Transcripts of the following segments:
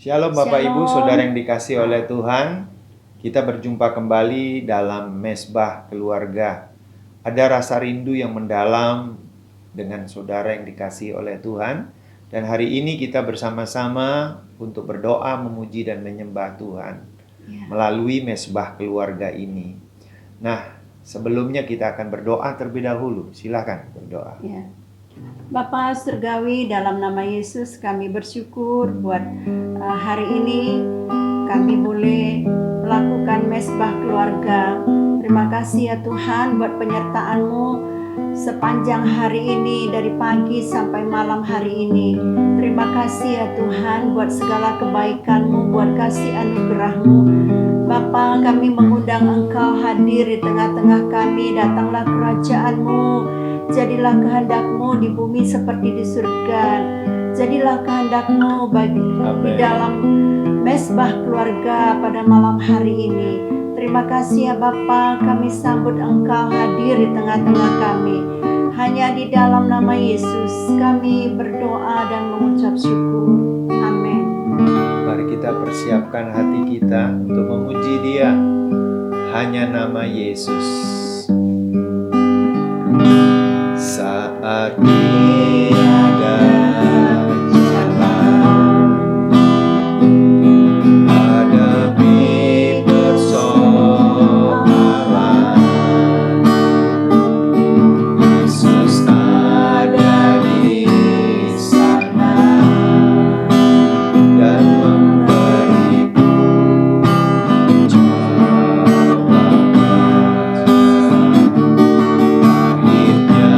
Shalom Bapak Ibu, Shalom. Saudara yang dikasihi oleh Tuhan. Kita berjumpa kembali dalam Mesbah Keluarga. Ada rasa rindu yang mendalam dengan saudara yang dikasihi oleh Tuhan. Dan hari ini kita bersama-sama untuk berdoa, memuji dan menyembah Tuhan melalui Mesbah Keluarga ini. Nah, sebelumnya kita akan berdoa terlebih dahulu. Silakan berdoa. Ya. Bapa Surgawi, dalam nama Yesus kami bersyukur buat hari ini kami boleh melakukan mesbah keluarga. Terima kasih ya Tuhan buat penyertaan-Mu sepanjang hari ini, dari pagi sampai malam hari ini. Terima kasih ya Tuhan buat segala kebaikan-Mu, buat kasih anugerah-Mu. Bapa, kami mengundang Engkau hadir di tengah-tengah kami. Datanglah kerajaan-Mu. Jadilah kehendak-Mu di bumi seperti di surga. Jadilah kehendak-Mu di dalam mesbah keluarga pada malam hari ini. Terima kasih ya Bapa, kami sambut Engkau hadir di tengah-tengah kami. Hanya di dalam nama Yesus kami berdoa dan mengucap syukur. Amin. Mari kita persiapkan hati kita untuk memuji Dia. Hanya nama Yesus. Saat tiada jalan, hadapi persoalan, Yesus ada di sana dan memberiku jawaban. Akhirnya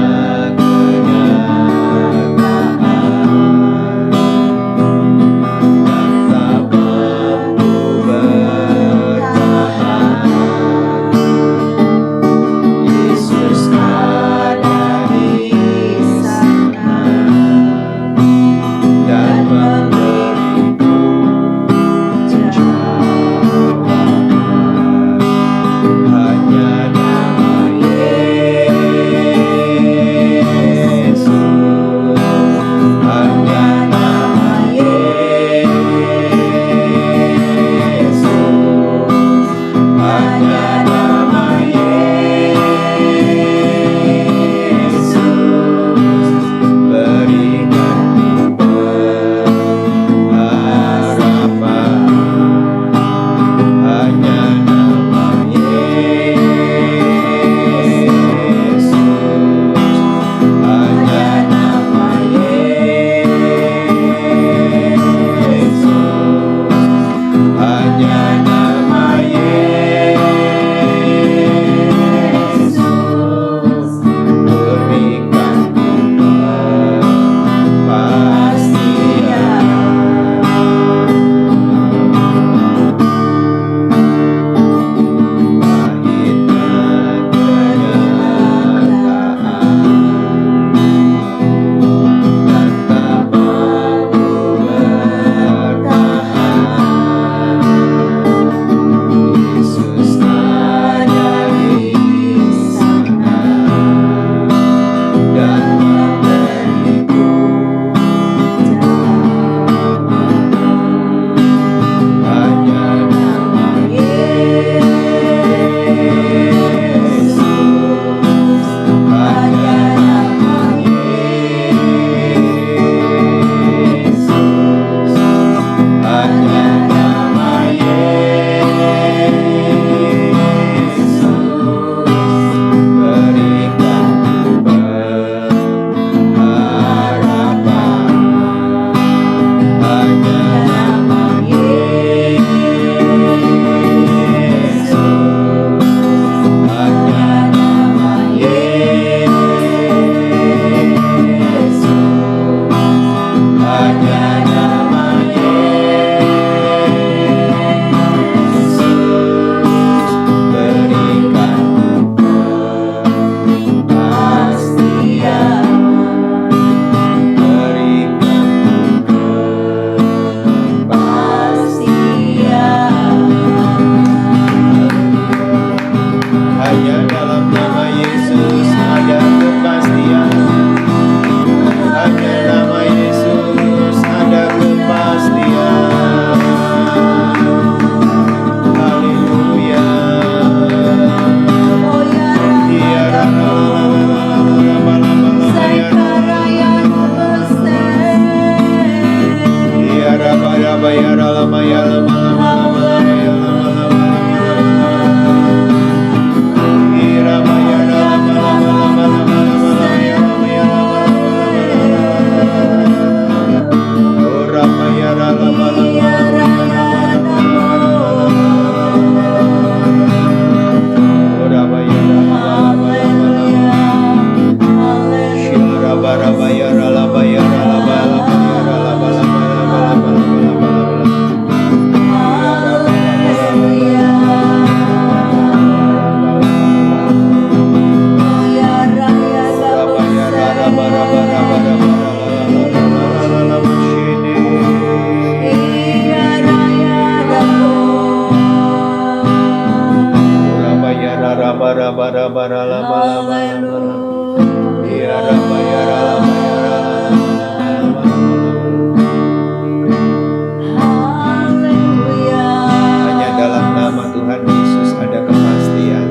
Hanya dalam nama Tuhan Yesus ada kepastian.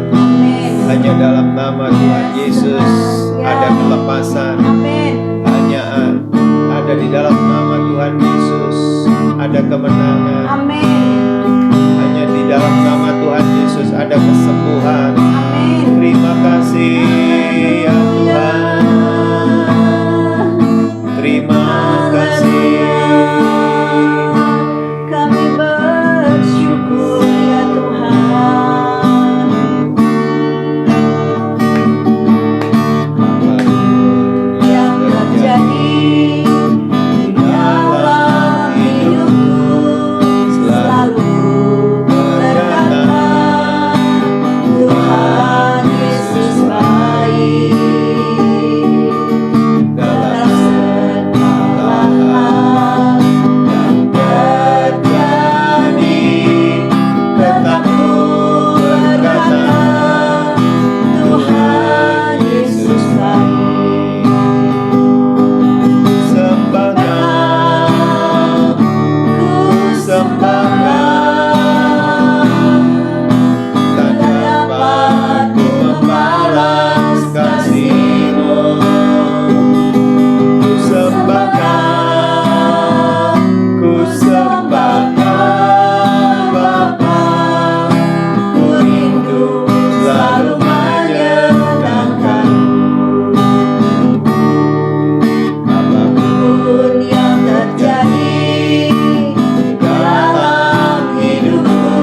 Hanya dalam nama Tuhan Yesus ada kelepasan. Hanya ada di dalam nama Tuhan Yesus ada kemenangan. Hanya di dalam nama Tuhan Yesus ada kesembuhan. Terima kasih ya Tuhan. Terima kasih. Kami bersyukur ya Tuhan. Yang terjadi di dalam hidupku selalu berkata Tuhan Yesus baik. Dalam segala hal yang terjadi, tetap ku berkata Tuhan Yesus baik. Sembah Kau, ku sembah Kau, tak dapat ku membalas kasih-Mu. Ku sembah Kau, ku sembah Kau, Bapa. Ku rindu selalu menyenangkan. Apapun yang terjadi dalam hidupku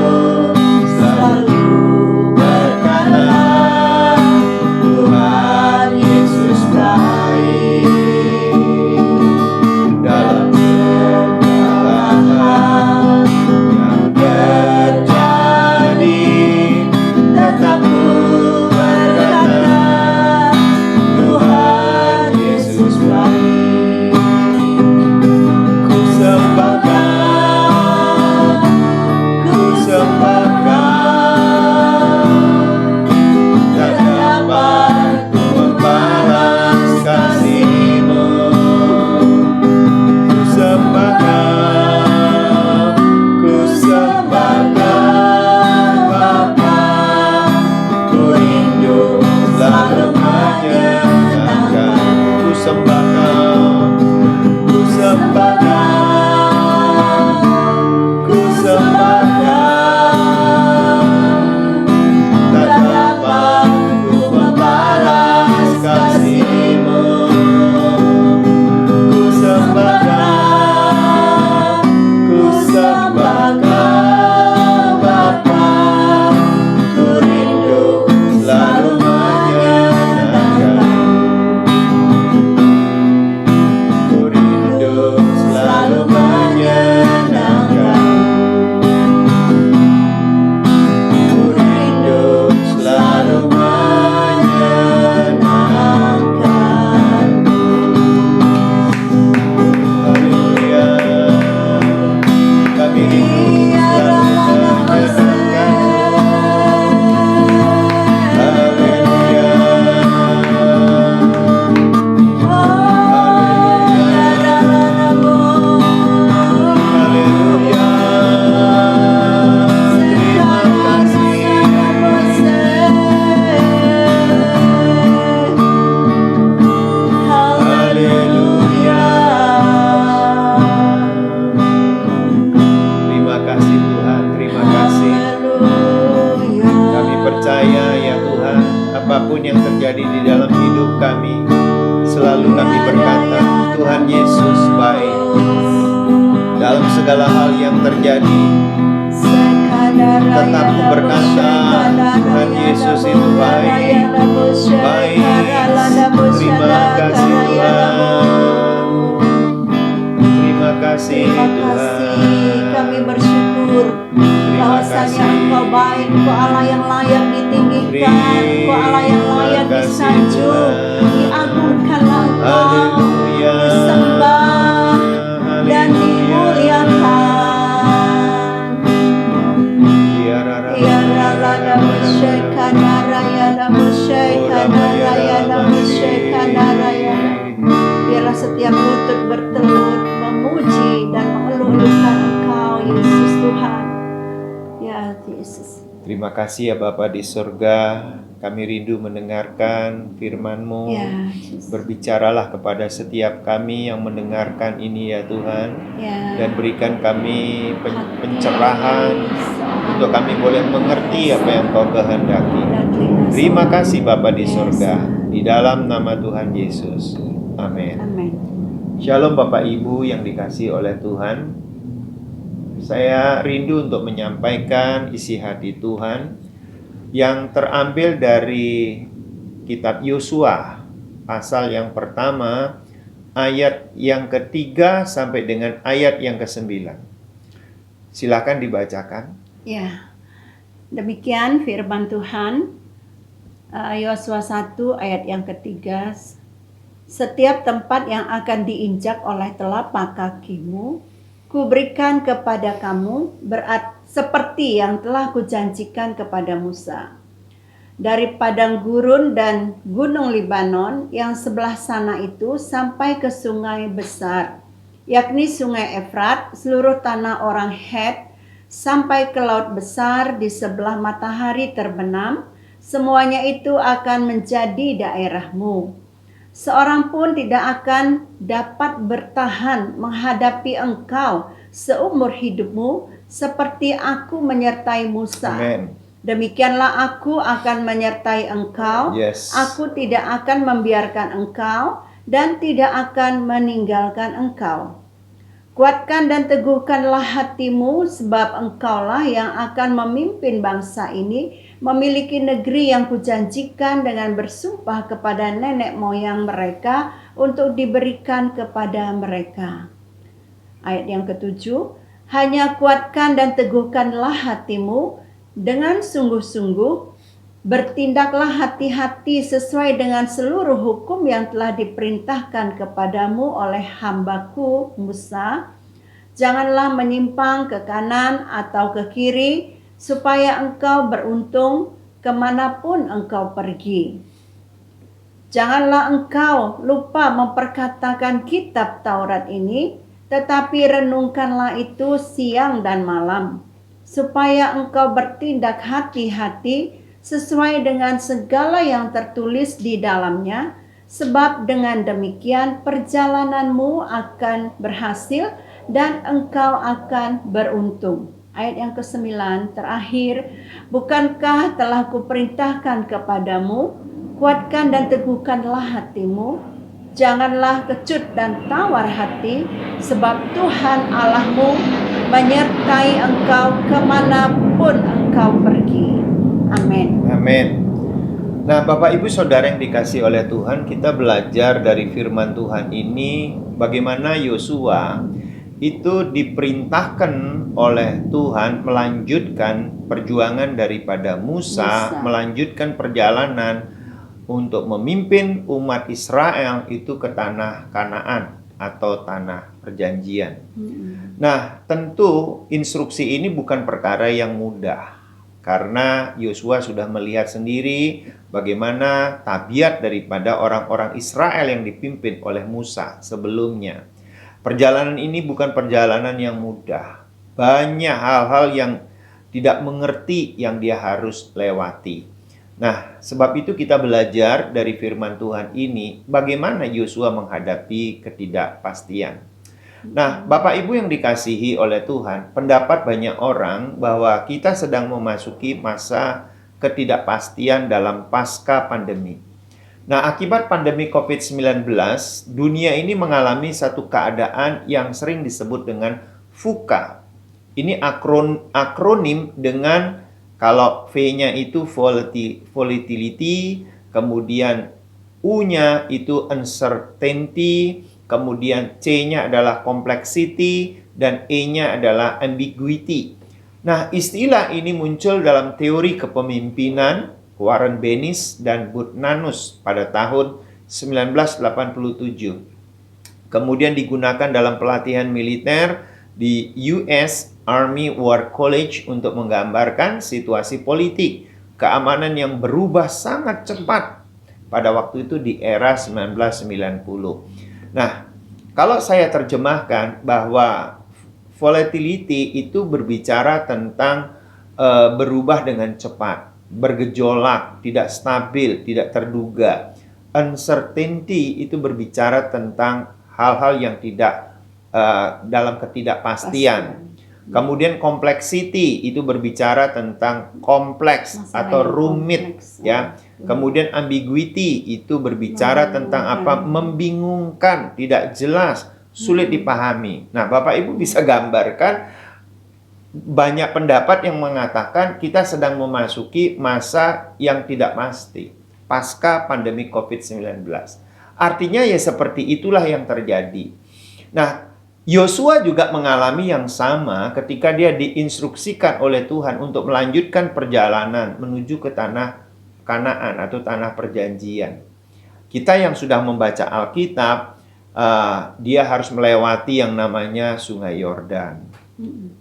selalu berkata Tuhan Yesus baik. dalam Segala hal yang terjadi, tetap ku berkata Tuhan Yesus baik. ku sembah Kau, ku sembah Kau, tak dapat ku membalas kasih-Mu. Ku sembah Kau, ku sembah Kau, Bapa. Ku rindu selalu menyenangkan. Ku sembah Kau, ku sembah Kau, ku sembah Kau, tak dapat ku membalas kasih-Mu. Ku sembah Kau, ku sembah Kau, Bapa. Ku rindu selalu menyenangkan. Ku rindu selalu menyenangkan. Ku rindu selalu menyenangkan. Haleluya. Kami rindu selalu menyenangkan. Haleluya. Haleluya. Terima kasih. Haleluya. Terima kasih Tuhan, terima kasih. Kami percaya ya Tuhan, apapun yang terjadi di dalam hidup kami, selalu kami berkata, Tuhan Yesus baik. Dalam segala hal yang terjadi, tetap ku berkata, Tuhan Yesus itu baik. Baik. Terima kasih Tuhan. kasih Terima Tuhan. kasih, kami bersyukur bahwasanya kasih. Engkau baik, Engkau Allah yang layak ditinggikan, Engkau Allah yang layak Terima kasih, disanjung, Tuhan. diagungkanlah Engkau, Haleluya. disembah dan Haleluya. dimuliakan. Ya ralada musyakanaraya musyakanaraya musyakanaraya. Biarlah setiap lutut bertelut memuji dan mengeluh-elukan Engkau, Yesus Tuhan. Ya Yesus. Terima kasih ya Bapa di surga, kami rindu mendengarkan firman-Mu. Ya Yesus. Berbicaralah kepada setiap kami yang mendengarkan ini ya Tuhan. Ya. Dan berikan kami pencerahan untuk kami boleh mengerti apa yang Kau kehendaki. Terima kasih Bapa di surga, di dalam nama Tuhan Yesus. Amin. Amin. Shalom Bapak Ibu yang dikasihi oleh Tuhan. Saya rindu untuk menyampaikan isi hati Tuhan yang terambil dari kitab Yosua, pasal yang pertama, ayat yang ketiga sampai dengan ayat yang ke-9. Silakan dibacakan. Ya, demikian firman Tuhan. Yosua 1 ayat yang ketiga. Setiap tempat yang akan diinjak oleh telapak kakimu, kuberikan kepada kamu seperti yang telah kujanjikan kepada Musa. Dari padang gurun dan gunung Libanon yang sebelah sana itu sampai ke sungai besar, yakni sungai Efrat, seluruh tanah orang Het, sampai ke laut besar di sebelah matahari terbenam, semuanya itu akan menjadi daerahmu. Seorang pun tidak akan dapat bertahan menghadapi engkau seumur hidupmu, seperti aku menyertai Musa. Amen. Demikianlah aku akan menyertai engkau. Yes. Aku tidak akan membiarkan engkau dan tidak akan meninggalkan engkau. Kuatkan dan teguhkanlah hatimu, sebab engkaulah yang akan memimpin bangsa ini memiliki negeri yang kujanjikan dengan bersumpah kepada nenek moyang mereka untuk diberikan kepada mereka. Ayat yang ke-7, hanya kuatkan dan teguhkanlah hatimu dengan sungguh-sungguh, bertindaklah hati-hati sesuai dengan seluruh hukum yang telah diperintahkan kepadamu oleh hambaku Musa. Janganlah menyimpang ke kanan atau ke kiri, supaya engkau beruntung kemanapun engkau pergi. Janganlah engkau lupa memperkatakan kitab Taurat ini, tetapi renungkanlah itu siang dan malam, supaya engkau bertindak hati-hati sesuai dengan segala yang tertulis di dalamnya, sebab dengan demikian perjalananmu akan berhasil dan engkau akan beruntung. Ayat yang ke-9 terakhir, bukankah telah kuperintahkan kepadamu, kuatkan dan teguhkanlah hatimu, janganlah kecut dan tawar hati, sebab Tuhan Allahmu menyertai engkau kemanapun engkau pergi. Amin. Amin. Nah, Bapak Ibu Saudara yang dikasihi oleh Tuhan, kita belajar dari firman Tuhan ini bagaimana Yosua itu diperintahkan oleh Tuhan melanjutkan perjuangan daripada Musa, melanjutkan perjalanan untuk memimpin umat Israel itu ke tanah Kanaan atau tanah perjanjian. Nah, tentu instruksi ini bukan perkara yang mudah. Karena Yosua sudah melihat sendiri bagaimana tabiat daripada orang-orang Israel yang dipimpin oleh Musa sebelumnya. Perjalanan ini bukan perjalanan yang mudah. Banyak hal-hal yang tidak mengerti yang dia harus lewati. Nah, sebab itu kita belajar dari firman Tuhan ini bagaimana Yosua menghadapi ketidakpastian. Nah, Bapak Ibu yang dikasihi oleh Tuhan, pendapat banyak orang bahwa kita sedang memasuki masa ketidakpastian dalam pasca pandemi. Nah, akibat pandemi COVID-19, dunia ini mengalami satu keadaan yang sering disebut dengan VUCA. Ini akronim dengan kalau V-nya itu volatility, kemudian U-nya itu uncertainty, kemudian C-nya adalah complexity, dan E-nya adalah ambiguity. Nah, istilah ini muncul dalam teori kepemimpinan Warren Bennis dan Bud Nanus pada tahun 1987. Kemudian digunakan dalam pelatihan militer di US Army War College untuk menggambarkan situasi politik keamanan yang berubah sangat cepat pada waktu itu di era 1990. Nah, kalau saya terjemahkan bahwa volatility itu berbicara tentang berubah dengan cepat, bergejolak, tidak stabil, tidak terduga. Uncertainty itu berbicara tentang hal-hal yang tidak dalam ketidakpastian. Kemudian complexity itu berbicara tentang kompleks atau rumit, ya. Kemudian ambiguity itu berbicara tentang apa? Membingungkan, tidak jelas, sulit dipahami. Nah, Bapak Ibu bisa gambarkan banyak pendapat yang mengatakan kita sedang memasuki masa yang tidak pasti pasca pandemi COVID-19. Artinya ya seperti itulah yang terjadi. Nah, Yosua juga mengalami yang sama ketika dia diinstruksikan oleh Tuhan untuk melanjutkan perjalanan menuju ke tanah Kanaan atau tanah perjanjian. Kita yang sudah membaca Alkitab, dia harus melewati yang namanya Sungai Yordan.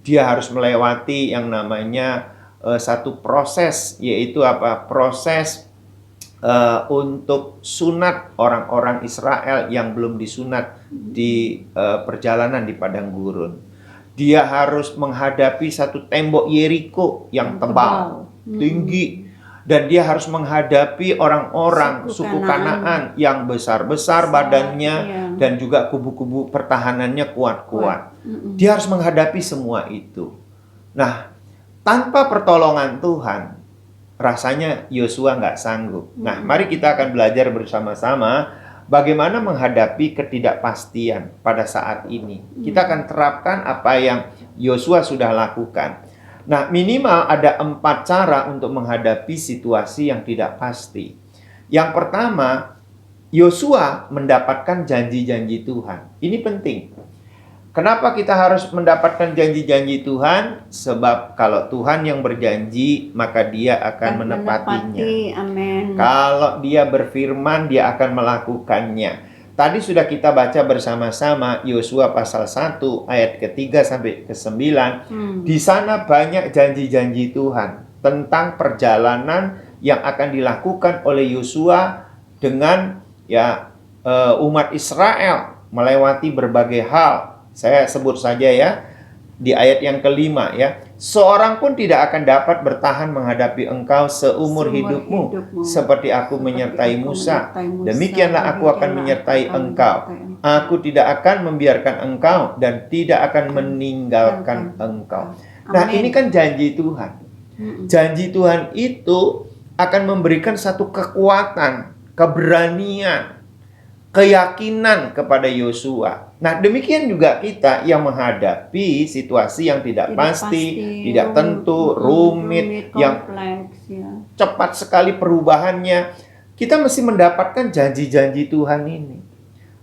Dia harus melewati yang namanya satu proses, yaitu apa? Proses untuk sunat orang-orang Israel yang belum disunat di perjalanan di padang gurun. Dia harus menghadapi satu tembok Yeriko yang tebal, tinggi, dan dia harus menghadapi orang-orang suku Kanaan yang besar-besar badannya dan juga kubu-kubu pertahanannya kuat-kuat. Dia harus menghadapi semua itu. Nah, tanpa pertolongan Tuhan, rasanya Yosua nggak sanggup. Nah, mari kita akan belajar bersama-sama bagaimana menghadapi ketidakpastian pada saat ini. Kita akan terapkan apa yang Yosua sudah lakukan. Nah, minimal ada 4 cara untuk menghadapi situasi yang tidak pasti. Yang pertama, Yosua mendapatkan janji-janji Tuhan. Ini penting. Kenapa kita harus mendapatkan janji-janji Tuhan? Sebab kalau Tuhan yang berjanji, maka Dia akan menepatinya. Amin. Kalau Dia berfirman, Dia akan melakukannya. Tadi sudah kita baca bersama-sama Yosua pasal 1 ayat ke-3 sampai ke-9. Di sana banyak janji-janji Tuhan tentang perjalanan yang akan dilakukan oleh Yosua dengan umat Israel melewati berbagai hal. Saya sebut saja ya, di ayat yang kelima ya. Seorang pun tidak akan dapat bertahan menghadapi engkau seumur hidupmu, seperti aku menyertai Musa. Demikianlah aku akan menyertai engkau. Aku tidak akan membiarkan engkau dan tidak akan meninggalkan engkau. Nah, ini kan janji Tuhan. Janji Tuhan itu akan memberikan satu kekuatan, keberanian, keyakinan kepada Yosua. Nah, demikian juga kita yang menghadapi situasi yang tidak pasti, tidak tentu, rumit, yang cepat sekali perubahannya. Kita mesti mendapatkan janji-janji Tuhan ini.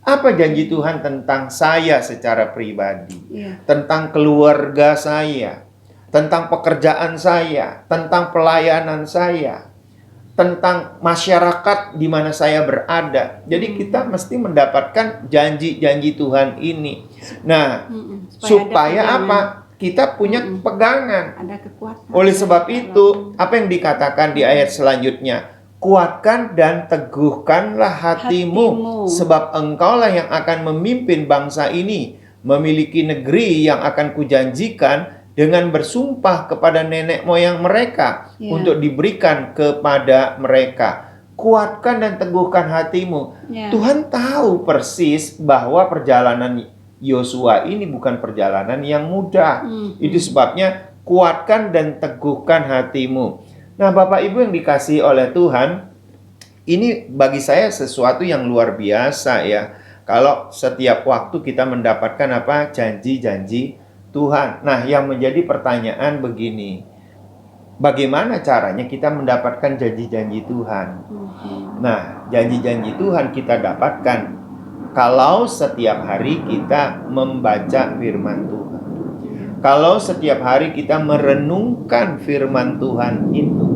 Apa janji Tuhan tentang saya secara pribadi? Tentang keluarga saya, tentang pekerjaan saya, tentang pelayanan saya, tentang masyarakat di mana saya berada. Jadi kita mesti mendapatkan janji-janji Tuhan ini. Nah, supaya apa? Kita punya pegangan. Ada kekuatan. Oleh sebab itu, apa yang dikatakan di ayat selanjutnya? Kuatkan dan teguhkanlah hatimu, sebab engkaulah yang akan memimpin bangsa ini, memiliki negeri yang akan kujanjikan dengan bersumpah kepada nenek moyang mereka untuk diberikan kepada mereka. Kuatkan dan teguhkan hatimu. Tuhan tahu persis bahwa perjalanan Yosua ini bukan perjalanan yang mudah. Itu sebabnya kuatkan dan teguhkan hatimu. Nah, Bapak Ibu yang dikasihi oleh Tuhan, ini bagi saya sesuatu yang luar biasa ya. Kalau setiap waktu kita mendapatkan apa? Janji-janji Tuhan. Nah, yang menjadi pertanyaan begini, bagaimana caranya kita mendapatkan janji-janji Tuhan? Nah, janji-janji Tuhan kita dapatkan Kalau setiap hari kita membaca firman Tuhan. Kalau setiap hari kita merenungkan firman Tuhan itu,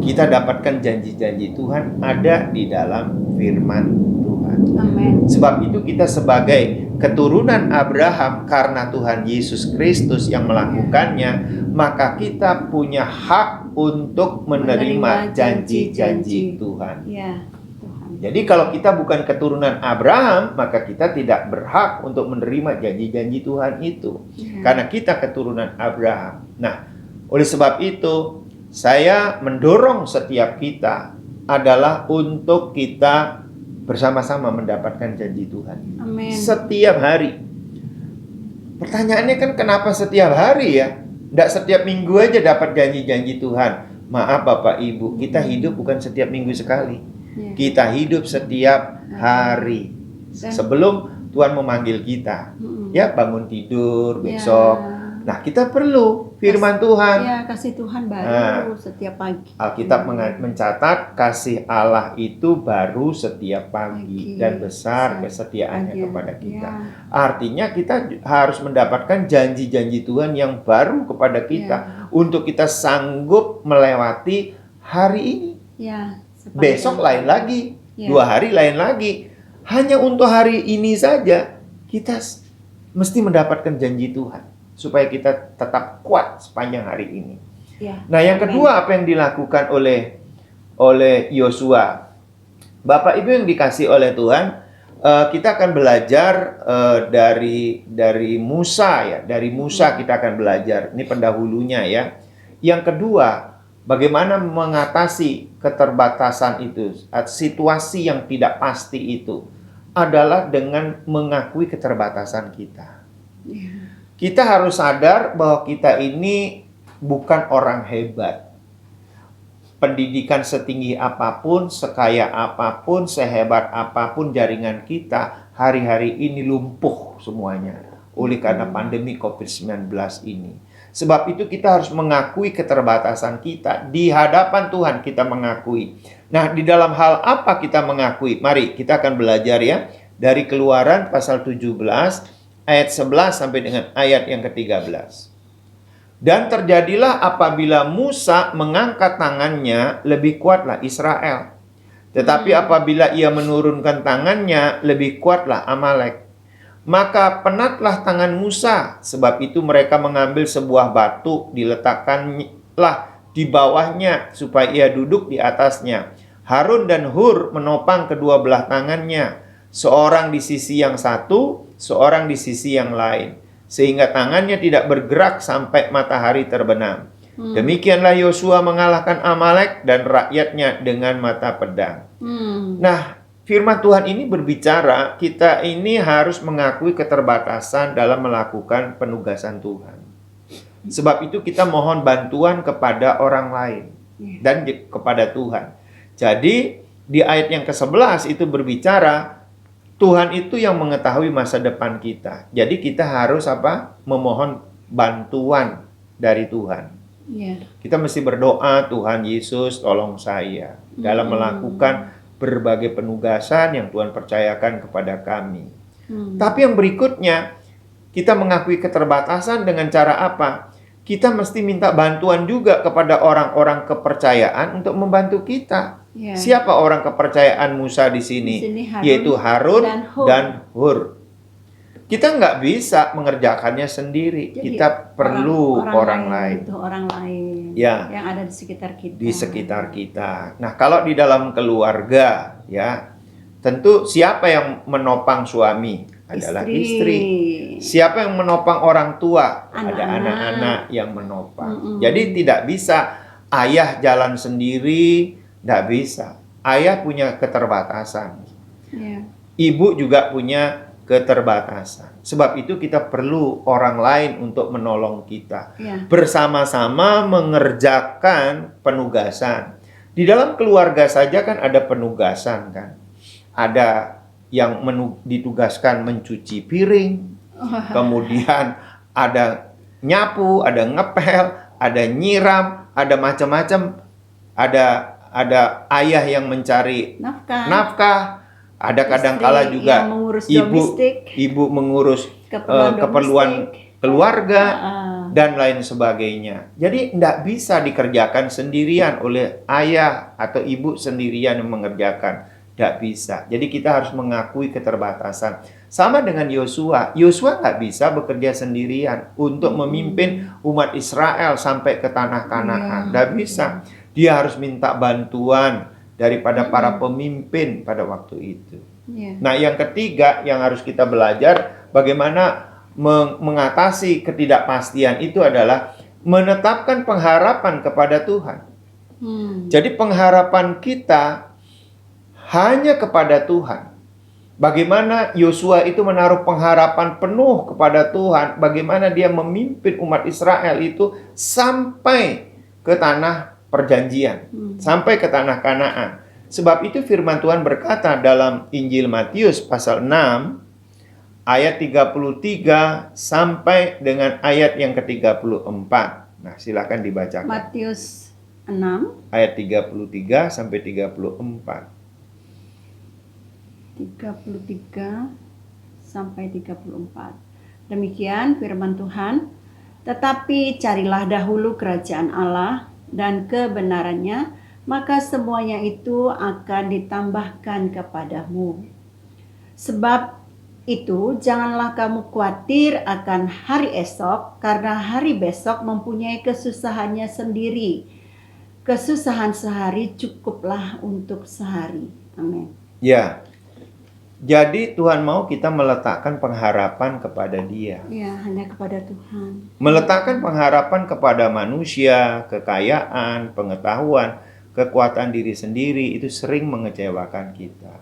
kita dapatkan janji-janji Tuhan ada di dalam firman Tuhan. Amin. Sebab itu kita sebagai keturunan Abraham karena Tuhan Yesus Kristus yang melakukannya, maka kita punya hak untuk menerima janji-janji Tuhan. Ya, Tuhan. Jadi kalau kita bukan keturunan Abraham, maka kita tidak berhak untuk menerima janji-janji Tuhan itu. Ya. Karena kita keturunan Abraham. Nah, oleh sebab itu, saya mendorong setiap kita adalah untuk kita bersama-sama mendapatkan janji Tuhan. Amin. Setiap hari. Pertanyaannya kan kenapa setiap hari ya? Tidak setiap minggu aja dapat janji-janji Tuhan. Maaf Bapak Ibu, kita hidup bukan setiap minggu sekali. Ya. Kita hidup setiap hari. Sebelum Tuhan memanggil kita. Ya, bangun tidur besok. Ya. Nah, kita perlu firman Tuhan. Ya, kasih Tuhan baru setiap pagi. Alkitab mencatat kasih Allah itu baru setiap pagi dan besar kesetiaannya kepada kita. Ya. Artinya kita harus mendapatkan janji-janji Tuhan yang baru kepada kita untuk kita sanggup melewati hari ini. Ya, Besok lain lagi, Ya. 2 hari lain lagi. Hanya untuk hari ini saja kita mesti mendapatkan janji Tuhan supaya kita tetap kuat sepanjang hari ini. Ya. Nah, yang Amin. kedua apa yang dilakukan oleh Yosua? Bapak Ibu yang dikasih oleh Tuhan, kita akan belajar dari Musa ya. Dari Musa kita akan belajar. Ini pendahulunya ya. Yang kedua, bagaimana mengatasi keterbatasan itu, situasi yang tidak pasti itu adalah dengan mengakui keterbatasan kita. Ya. Kita harus sadar bahwa kita ini bukan orang hebat. Pendidikan setinggi apapun, sekaya apapun, sehebat apapun jaringan kita, hari-hari ini lumpuh semuanya oleh karena pandemi COVID-19 ini. Sebab itu kita harus mengakui keterbatasan kita. Di hadapan Tuhan kita mengakui. Nah, di dalam hal apa kita mengakui? Mari kita akan belajar ya. Dari Keluaran pasal 17 ayat 11 sampai dengan ayat yang ke-13. Dan terjadilah apabila Musa mengangkat tangannya, lebih kuatlah Israel. Tetapi apabila ia menurunkan tangannya, lebih kuatlah Amalek. Maka penatlah tangan Musa, sebab itu mereka mengambil sebuah batu, diletakkanlah di bawahnya, supaya ia duduk di atasnya. Harun dan Hur menopang kedua belah tangannya, seorang di sisi yang satu, seorang di sisi yang lain, sehingga tangannya tidak bergerak sampai matahari terbenam. Demikianlah Yosua mengalahkan Amalek dan rakyatnya dengan mata pedang. Nah, firman Tuhan ini berbicara, kita ini harus mengakui keterbatasan dalam melakukan penugasan Tuhan. Sebab itu kita mohon bantuan kepada orang lain dan kepada Tuhan. Jadi, di ayat yang ke-11 itu berbicara, Tuhan itu yang mengetahui masa depan kita. Jadi kita harus memohon bantuan dari Tuhan. Ya. Kita mesti berdoa, Tuhan Yesus tolong saya dalam melakukan berbagai penugasan yang Tuhan percayakan kepada kami. Tapi yang berikutnya, kita mengakui keterbatasan dengan cara apa? Kita mesti minta bantuan juga kepada orang-orang kepercayaan untuk membantu kita. Ya. Siapa orang kepercayaan Musa di sini? Harun Yaitu Harun dan Hur. Kita nggak bisa mengerjakannya sendiri. Jadi, kita perlu orang lain. Itu orang lain Ya. yang ada di sekitar kita. Di sekitar kita. Nah, kalau di dalam keluarga, ya, tentu siapa yang menopang suami? Adalah istri. Siapa yang menopang orang tua? Ada anak-anak yang menopang. Jadi tidak bisa ayah jalan sendiri, tidak bisa. Ayah punya keterbatasan. Ya. Ibu juga punya keterbatasan. Sebab itu kita perlu orang lain untuk menolong kita. Ya. Bersama-sama mengerjakan penugasan. Di dalam keluarga saja kan ada penugasan kan. Ada yang ditugaskan mencuci piring, kemudian ada nyapu, ada ngepel, ada nyiram, ada macam-macam. Ada ayah yang mencari nafkah, Ada kadangkala Istri juga yang mengurus ibu domestik, ibu mengurus keperluan keperluan domestik. keluarga Ah, dan lain sebagainya. Jadi tidak bisa dikerjakan sendirian oleh ayah atau ibu sendirian yang mengerjakan. Tidak bisa. Jadi kita harus mengakui keterbatasan. Sama dengan Yosua. Yosua nggak bisa bekerja sendirian untuk memimpin umat Israel sampai ke tanah Kanaan. Iya. Tidak bisa. Dia harus minta bantuan daripada para pemimpin pada waktu itu. iya. Nah, yang ketiga yang harus kita belajar bagaimana mengatasi ketidakpastian itu adalah menetapkan pengharapan kepada Tuhan. Jadi pengharapan kita hanya kepada Tuhan. Bagaimana Yosua itu menaruh pengharapan penuh kepada Tuhan, bagaimana dia memimpin umat Israel itu sampai ke tanah perjanjian, sampai ke tanah Kanaan. Sebab itu firman Tuhan berkata dalam Injil Matius pasal 6 ayat 33 sampai dengan ayat yang ke-34. Nah, silakan dibacakan. Matius 6 Ayat 33 sampai 34. 33 sampai 34. Demikian firman Tuhan. Tetapi carilah dahulu kerajaan Allah dan kebenarannya, maka semuanya itu akan ditambahkan kepadamu. Sebab itu janganlah kamu khawatir akan hari esok, karena hari besok mempunyai kesusahannya sendiri. Kesusahan sehari cukuplah untuk sehari. Amin. Ya. Jadi Tuhan mau kita meletakkan pengharapan kepada Dia. Ya, hanya kepada Tuhan. Meletakkan pengharapan kepada manusia, kekayaan, pengetahuan, kekuatan diri sendiri itu sering mengecewakan kita.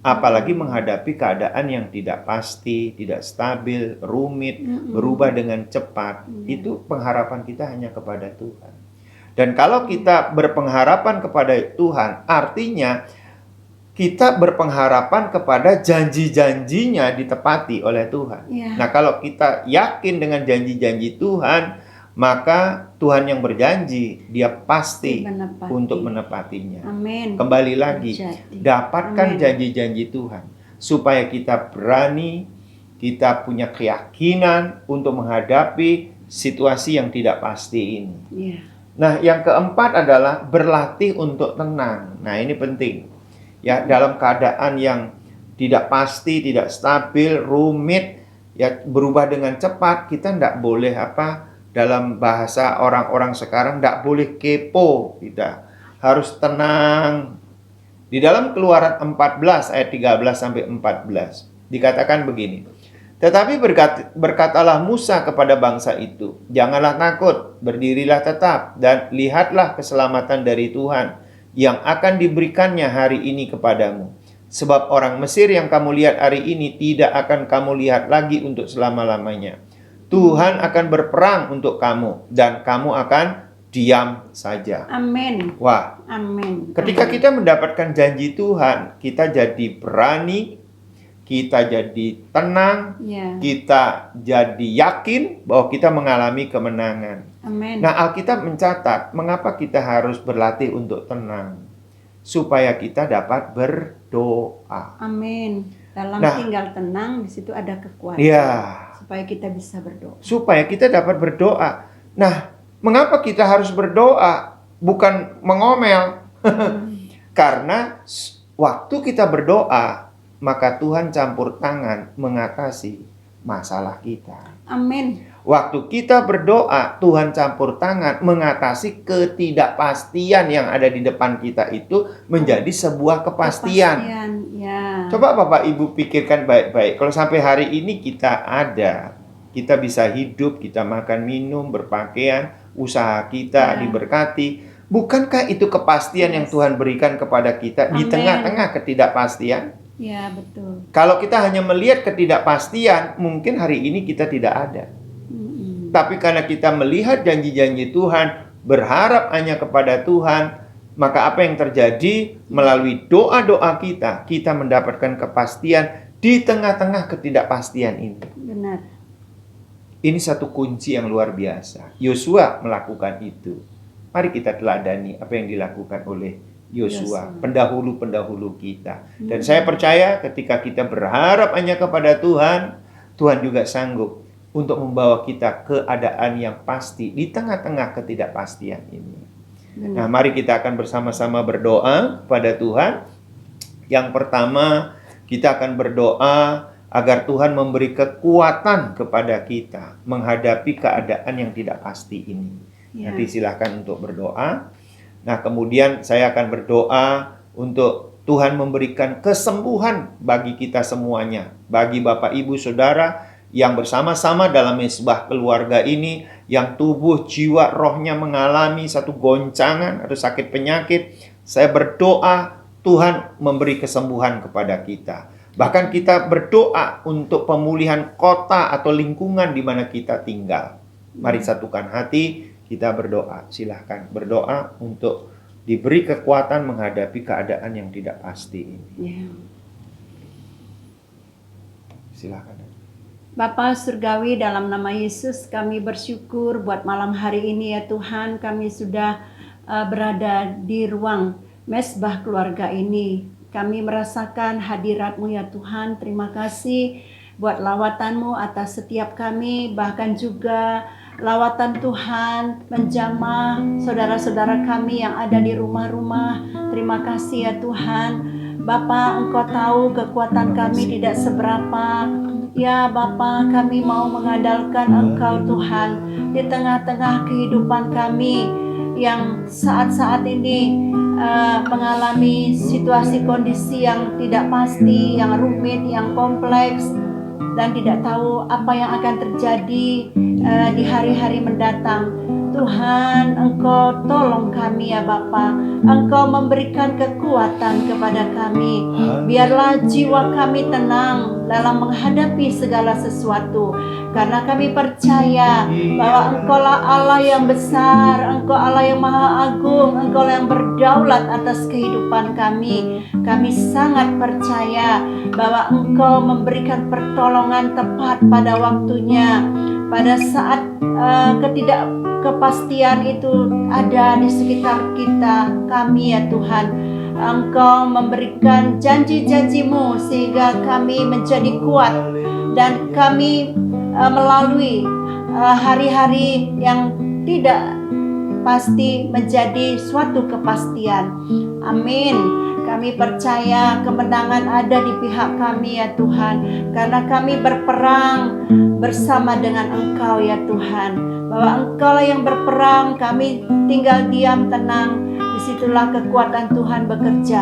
Apalagi menghadapi keadaan yang tidak pasti, tidak stabil, rumit, berubah dengan cepat. Itu pengharapan kita hanya kepada Tuhan. Dan kalau kita berpengharapan kepada Tuhan, artinya kita berpengharapan kepada janji-janjinya ditepati oleh Tuhan. Ya. Nah, kalau kita yakin dengan janji-janji Tuhan, maka Tuhan yang berjanji, Dia pasti Menepati. untuk menepatinya. Amin. Kembali lagi, Terjadi. dapatkan Amin. janji-janji Tuhan supaya kita berani, kita punya keyakinan untuk menghadapi situasi yang tidak pasti ini. Ya. Nah, yang keempat adalah berlatih untuk tenang. Nah, ini penting. Ya, dalam keadaan yang tidak pasti, tidak stabil, rumit, ya berubah dengan cepat, kita tidak boleh dalam bahasa orang-orang sekarang tidak boleh kepo, kita harus tenang. Di dalam Keluaran 14 ayat 13 sampai 14 dikatakan begini. Tetapi berkatalah Musa kepada bangsa itu, janganlah takut, berdirilah tetap dan lihatlah keselamatan dari Tuhan yang akan diberikannya hari ini kepadamu. Sebab orang Mesir yang kamu lihat hari ini tidak akan kamu lihat lagi untuk selama-lamanya. Tuhan akan berperang untuk kamu dan kamu akan diam saja. Amin. Wah, Amin. ketika Amin. kita mendapatkan janji Tuhan, kita jadi berani, kita jadi tenang, Ya. kita jadi yakin bahwa kita mengalami kemenangan. Amin. Nah, Alkitab mencatat mengapa kita harus berlatih untuk tenang. Supaya kita dapat berdoa. Amin. Dalam Nah. tinggal tenang, di situ ada kekuatan. Ya, Supaya kita bisa berdoa. supaya kita dapat berdoa. Nah, mengapa kita harus berdoa? Bukan mengomel. Karena waktu kita berdoa, maka Tuhan campur tangan mengatasi masalah kita. Amin. Waktu kita berdoa, Tuhan campur tangan mengatasi ketidakpastian yang ada di depan kita itu menjadi sebuah kepastian. Ya. Coba Bapak Ibu pikirkan baik-baik. Kalau sampai hari ini kita ada, kita bisa hidup, kita makan, minum, berpakaian, usaha kita diberkati. Bukankah itu kepastian yang Tuhan berikan kepada kita di Amin. tengah-tengah ketidakpastian? Ya, betul. Kalau kita hanya melihat ketidakpastian, mungkin hari ini kita tidak ada. Tapi karena kita melihat janji-janji Tuhan, berharap hanya kepada Tuhan, maka apa yang terjadi melalui doa-doa kita mendapatkan kepastian di tengah-tengah ketidakpastian ini. Benar. Ini satu kunci yang luar biasa. Yosua melakukan itu. Mari kita teladani apa yang dilakukan oleh Yosua, pendahulu-pendahulu kita. Dan saya percaya ketika kita berharap hanya kepada Tuhan, Tuhan juga sanggup untuk membawa kita keadaan yang pasti di tengah-tengah ketidakpastian ini. Nah, mari kita akan bersama-sama berdoa kepada Tuhan. Yang pertama, kita akan berdoa agar Tuhan memberi kekuatan kepada kita menghadapi keadaan yang tidak pasti ini. Nanti silahkan untuk berdoa. Nah, kemudian saya akan berdoa untuk Tuhan memberikan kesembuhan bagi kita semuanya. Bagi Bapak, Ibu, Saudara yang bersama-sama dalam mesbah keluarga ini, yang tubuh, jiwa, rohnya mengalami satu goncangan atau sakit penyakit. Saya berdoa Tuhan memberi kesembuhan kepada kita. Bahkan kita berdoa untuk pemulihan kota atau lingkungan di mana kita tinggal. Mari satukan hati. Kita berdoa, silahkan berdoa untuk diberi kekuatan menghadapi keadaan yang tidak pasti ini. Silahkan. Bapa Surgawi, dalam nama Yesus kami bersyukur buat malam hari ini ya Tuhan. Kami sudah berada di ruang mesbah keluarga ini. Kami merasakan hadirat-Mu ya Tuhan. Terima kasih buat lawatan-Mu atas setiap kami, bahkan juga lawatan Tuhan menjamah saudara-saudara kami yang ada di rumah-rumah. Terima kasih ya Tuhan. Bapa, Engkau tahu kekuatan kami tidak seberapa. Ya Bapa, kami mau mengandalkan Engkau Tuhan di tengah-tengah kehidupan kami yang saat-saat ini mengalami situasi kondisi yang tidak pasti, yang rumit, yang kompleks, dan tidak tahu apa yang akan terjadi di hari-hari mendatang. Tuhan, Engkau tolong kami ya Bapa. Engkau memberikan kekuatan kepada kami. Biarlah jiwa kami tenang dalam menghadapi segala sesuatu. Karena kami percaya bahwa Engkaulah Allah yang besar, Engkau Allah yang maha agung, Engkau yang berdaulat atas kehidupan kami. Kami sangat percaya bahwa Engkau memberikan pertolongan tepat pada waktunya. Pada saat ketidakpastian itu ada di sekitar kita, kami ya Tuhan, Engkau memberikan janji-janji-Mu sehingga kami menjadi kuat dan kami melalui hari-hari yang tidak pasti menjadi suatu kepastian. Amin. Kami percaya kemenangan ada di pihak kami ya Tuhan, karena kami berperang bersama dengan Engkau ya Tuhan. Bahwa Engkaulah yang berperang, kami tinggal diam tenang. Disitulah kekuatan Tuhan bekerja.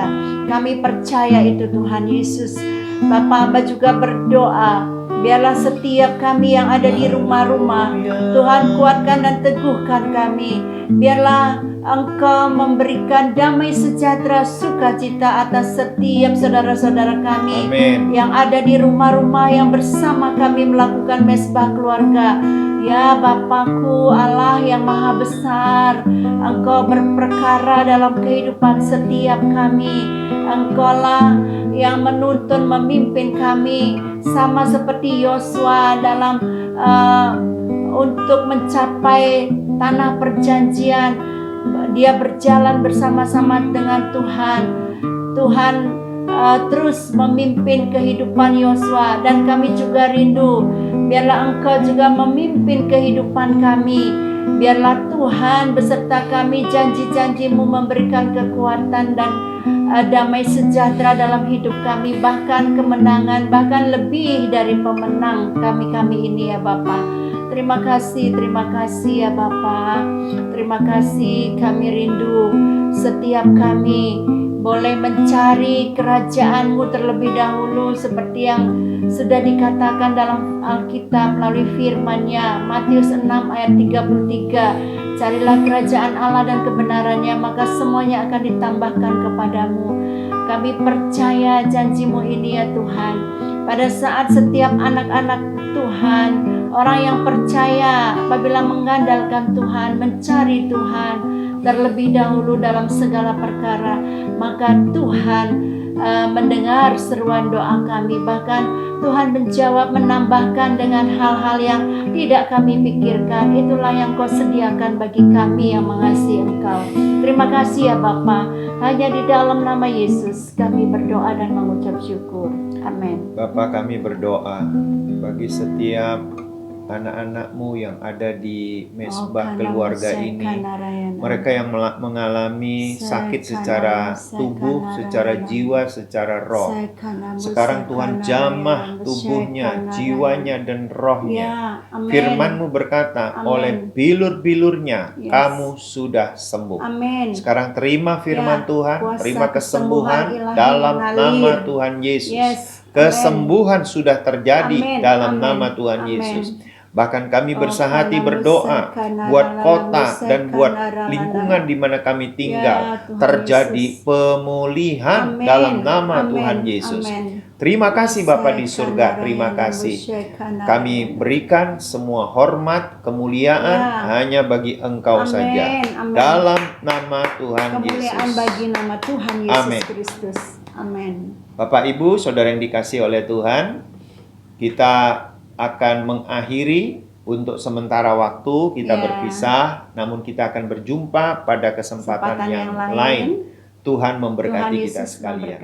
Kami percaya itu Tuhan Yesus. Bapak Amba juga berdoa, biarlah setiap kami yang ada di rumah-rumah, Tuhan kuatkan dan teguhkan kami. Biarlah Engkau memberikan damai sejahtera, sukacita atas setiap saudara-saudara kami. Amin. Yang ada di rumah-rumah yang bersama kami melakukan mesbah keluarga. Ya Bapakku, Allah yang maha besar, Engkau berperkara dalam kehidupan setiap kami. Engkaulah yang menuntun, memimpin kami, sama seperti Yosua dalam untuk mencapai tanah perjanjian. Dia berjalan bersama-sama dengan Tuhan. Tuhan terus memimpin kehidupan Yosua, dan kami juga rindu. Biarlah Engkau juga memimpin kehidupan kami. Biarlah Tuhan beserta kami, janji-janji-Mu memberikan kekuatan dan damai sejahtera dalam hidup kami, bahkan kemenangan, bahkan lebih dari pemenang kami ini ya Bapa. Terima kasih ya Bapa. Terima kasih, kami rindu setiap kami boleh mencari kerajaan-Mu terlebih dahulu, seperti yang sudah dikatakan dalam Alkitab melalui firman-Nya, Matius 6 ayat 33. Carilah kerajaan Allah dan kebenarannya, maka semuanya akan ditambahkan kepadamu. Kami percaya janji-Mu ini ya Tuhan. Pada saat setiap anak-anak Tuhan, orang yang percaya apabila mengandalkan Tuhan, mencari Tuhan terlebih dahulu dalam segala perkara, maka Tuhan mendengar seruan doa kami. Bahkan Tuhan menjawab, menambahkan dengan hal-hal yang tidak kami pikirkan. Itulah yang Kau sediakan bagi kami yang mengasihi Engkau. Terima kasih ya Bapa. Hanya di dalam nama Yesus kami berdoa dan mengucap syukur. Amin. Bapa, kami berdoa bagi setiap anak-anak-Mu yang ada di mesbah keluarga ini. Mereka yang mengalami sakit secara tubuh, secara jiwa, secara roh. Sekarang Tuhan jamah tubuhnya, jiwanya, dan rohnya. Firman-Mu berkata, oleh bilur-bilurnya kamu sudah sembuh. Sekarang terima firman Tuhan, terima kesembuhan dalam nama Tuhan Yesus. Kesembuhan sudah terjadi dalam nama Tuhan Yesus. Bahkan kami bersahati berdoa buat kota dan buat lingkungan di mana kami tinggal, terjadi pemulihan dalam nama Tuhan Yesus. Terima kasih Bapa di surga, terima kasih. Kami berikan semua hormat, kemuliaan hanya bagi Engkau saja. Dalam nama Tuhan Yesus. Kemuliaan bagi nama Tuhan Yesus Kristus. Amin. Bapak Ibu, saudara yang dikasihi oleh Tuhan, kita akan mengakhiri untuk sementara waktu kita berpisah, namun kita akan berjumpa pada kesempatan yang lain. Tuhan memberkati kita sekalian.